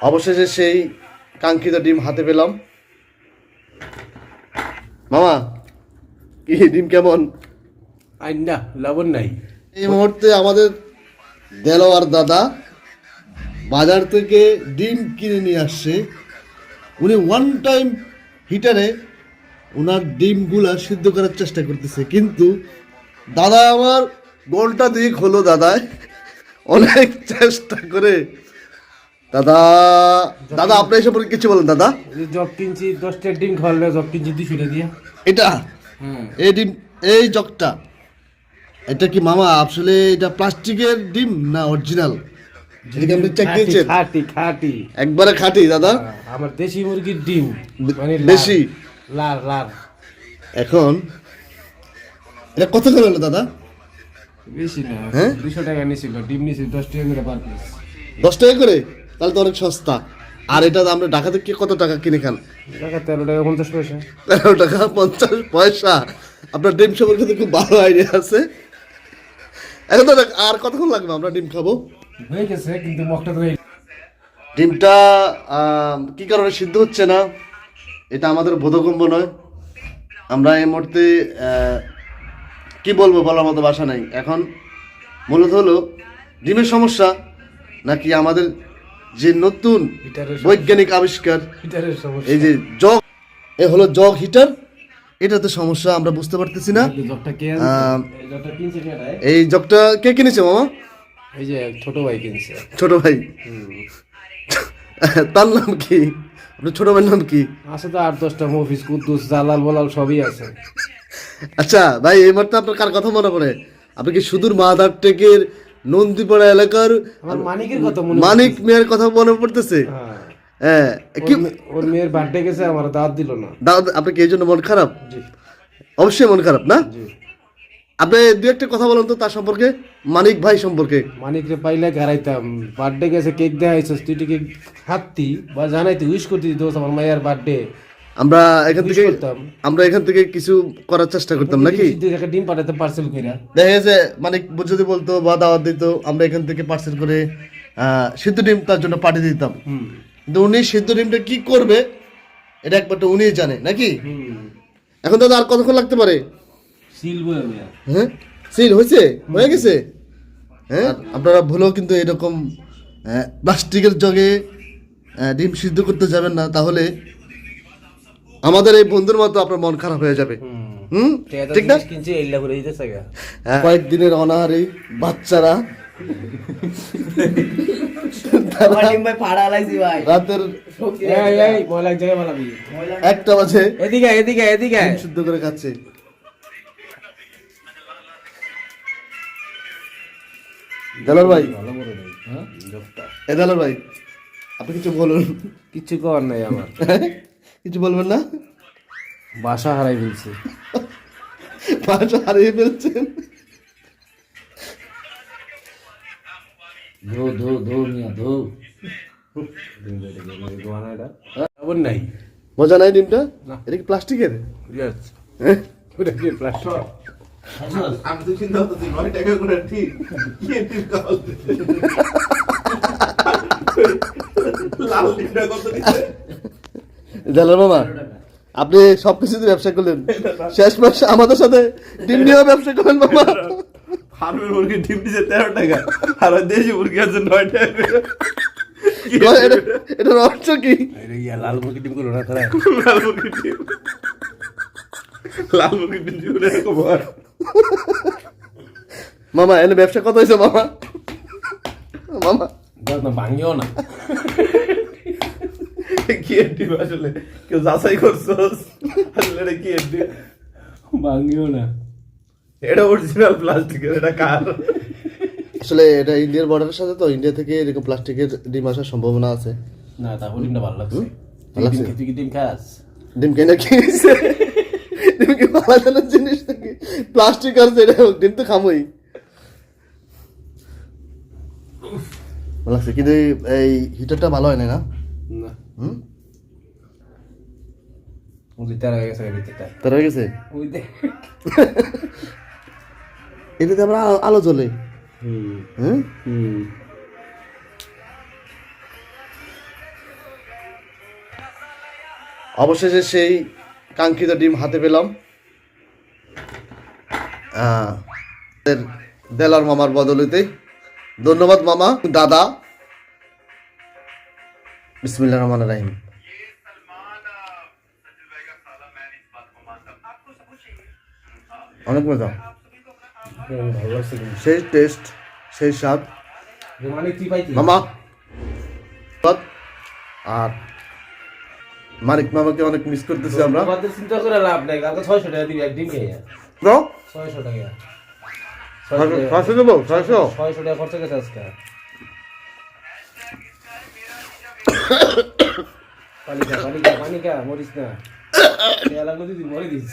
অবশেষে সেই কাঙ্ক্ষিত ডিম হাতে পেলাম। মামা, কি ডিম কেমন? না লবণ নাই। এই মুহূর্তে আমাদের দেলোয়ার দাদা বাজার থেকে ডিম কিনে নিয়ে আসছে। উনি ওয়ান টাইম হিটারে ওনার ডিমগুলা সিদ্ধ করার চেষ্টা করতেছে, কিন্তু দাদা আমার ঘন্টা দিয়ে হলো দাদায় অনেক চেষ্টা করে। দাদা দাদা আপনি এসে পরে কিছু বলেন দাদা। জব কিনছি 10টা ডিম খাওয়ালে জব কিনছি 200 দিয়ে। এটা এই ডিম, এই জগটা, এটা কি মামা আসলে এটা প্লাস্টিকের ডিম না অরিজিনাল? এদিকে আপনি চেক দিয়েছেন? খাঁটি খাঁটি একবারে খাঁটি দাদা। আমার দেশি মুরগির ডিম, মানে দেশি লাল লাল। এখন এটা কত করে হলো দাদা? বেশি না, হ্যাঁ 200 টাকা নিছিল, ডিম নিছিল 10 টাকা করে পার পিস। 10 টাকা করে? তাহলে তো অনেক সস্তা। আর এটা আমরা ঢাকা থেকে কত টাকা কিনে খান? টাকা 13 টাকা 50 পয়সা। 13 টাকা 50 পয়সা। আপনার ডিম সম্পর্কে তো খুব ভালো আইডিয়া আছে। এখন তো আর কতক্ষণ লাগবে আমরা ডিম খাবো? হয়ে গেছে, কিন্তু মকটা তো ডিমটা কি কারণে সিদ্ধ হচ্ছে না এটা আমাদের বোধগম্য নয়। আমরা এই মুহূর্তে কি বলবো, বলার মতো ভাষা নাই। এখন মূলত হলো ডিমের সমস্যা নাকি আমাদের যে নতুন বৈজ্ঞানিক আবিষ্কার হিটারের সমস্যা। এই যে জগ, এ হলো জগ হিটার, এটা তো সমস্যা আমরা বুঝতে পারতেছি না। জবটা কে এই জবটা কিনছে কেডা? এই জগটা কে কিনেছে মামা? এই যে ছোট ভাই কিনছে। ছোট ভাই? তার নাম কি? আপনার ছোট ভাইয়ের নাম কি? আছে তো 8-10টা, মফিজ, কুদ্দুস, জালাল বলাল সবই আছে। আচ্ছা ভাই, এই মুহূর্তে আপনার কার কথা মনে পড়ে? আপনি কি সুদূর মাদার টেকের নন্দীপাড়া এলাকার আমার মানিকের কথা মনে মানিক মেয়ের কথা মনে পড়তেছে? হ্যাঁ, কি ওর মেয়ের বার্থডে গেছে, আমার দাওয়াত দিল না। দাদা আপনি কি এই জন্য মন খারাপ? জি অবশ্যই মন খারাপ না? জি। আপনি দু একটা কথা বলুন তো তার সম্পর্কে, মানিক ভাই সম্পর্কে। মানিকরে পাইলে গারাইতাম, বার্থডে গেছে, কেক দেওয়া হয়েছে, তুই কেক খাতি বা জানাইতে উইশ করতে দোস্ত, আমার মায়ের বার্থডে। আমরা এখান থেকে করতাম। এখান থেকে কিছু করার চেষ্টা করতাম নাকি? একটা ডিম পাঠাতে পার্সেল কইরা। দেখা গেছে মানিক যদি বলতো বা দাওয়াত দিত, আমরা এখান থেকে পার্সেল করে সিদ্ধ ডিম তার জন্য পাঠিয়ে দিতাম। কিন্তু উনি সিদ্ধ ডিমটা কি করবে এটা একমাত্র উনিই জানে নাকি? এখন দাদা আর কতক্ষণ লাগতে পারে? সিল বয়ে হ্যাঁ সিল হয়েছে, হয়ে গেছে। হ্যাঁ আপনারা ভুলেও কিন্তু এরকম প্লাস্টিকের জগে ডিম সিদ্ধ করতে যাবেন না, তাহলে আমাদের এই বন্ধুর মতো আপনার মন খারাপ হয়ে যাবে। ঠিক না? কিনছে এইলা করে দিতেছে গা। কয়েকদিনের অনাহারে বাচ্চারা রাতের এই ময়লা এক জায়গায় মালাবি। 1টা বাজে এদিকে এদিকে এদিকে ডিম সিদ্ধ করে খাচ্ছে। দেলার ভাই, দেলার ভাই, আপনি কিছু বলুন। কিছু কর নাই আমার। কিছু বলবেন না? বাসা হারাই ফেলছি। ভাষা হারিয়ে ফেলছেন। ধো ধো ধো মিয়া ধো। লবণ নাই। মজা নাই ডিমটা? না। এটা কি প্লাস্টিকের? ইয়েস। হ্যাঁ? ওটা কি প্লাস্টিক? আমি তো চিন্তা করতেছি 9 টাকা করে ঠিক কি ঠিক কল লাল ডিমটা কত দিচ্ছে? দেলার মামা, আপনি সবকিছুতে ব্যবসা করলেন, শেষ মাসে আমাদের সাথে ডিম নিয়েও ব্যবসা করলেন মামা। ফার্মের মুরগি ডিম দিচ্ছে 13 টাকা আর দেশি মুরগি আছে 9 টাকা করে। এটার অর্থ কি? আরে ইয়া লাল মুরগি ডিম গুলো না তারা। লাল মুরগি ডিম লাল মুরগি ডিম দিয়ে এরকম হয়। মামা এনে ব্যবসা কত হয়েছে মামা? মামা দাও না, ভাঙিও না। কি ডিম আসলে কেউ যাচাই করছস? আসলে এটা কি ডিম? ভাঙিও না। এটা অরিজিনাল প্লাস্টিকের, এটা কার? আসলে এটা ইন্ডিয়ার বর্ডারের সাথে, তো ইন্ডিয়া থেকে এরকম প্লাস্টিকের ডিম আসার সম্ভাবনা আছে। না তারপর ডিমটা ভালো লাগছে। ভালো লাগছে? তুই কি ডিম খাস? ডিম কেনা কিনেছে? ডিম কি পালানো জিনিস নাকি? প্লাস্টিক আর যেটা হোক, ডিম তো খামোই। ভালো লাগছে, কিন্তু এই হিটারটা ভালো হয় না না? না। হুম, ওই তারা গেছে ভিতরটা। তার হয়ে গেছে। ওই দে। এটাতে আমরা আলো জ্বলে। হুম হ্যাঁ হুম। অবশেষে সেই কাঙ্ক্ষিত ডিম হাতে পেলাম দেলার মামার বদলিতে। ধন্যবাদ মামা। দাদা, বিসমিল্লাহির রহমানির রহিম। অনেক মজা, ভালো লাগছে কিন্তু। সেই টেস্ট, সেই স্বাদ মানে কি পাইছি মামা। আর মানিক মামাকে অনেক মিস করতেছি আমরা। আমাদের চিন্তা করে লাভ নাই, কালকে 600 টাকা দিবি এক ডিম খেয়ে। তো 600 টাকা 600 দেবো, 600। 600 টাকা খরচ গেছে আজকে। পানি খা মরিস না, খেয়া লাগলো দিদি মরে দিস।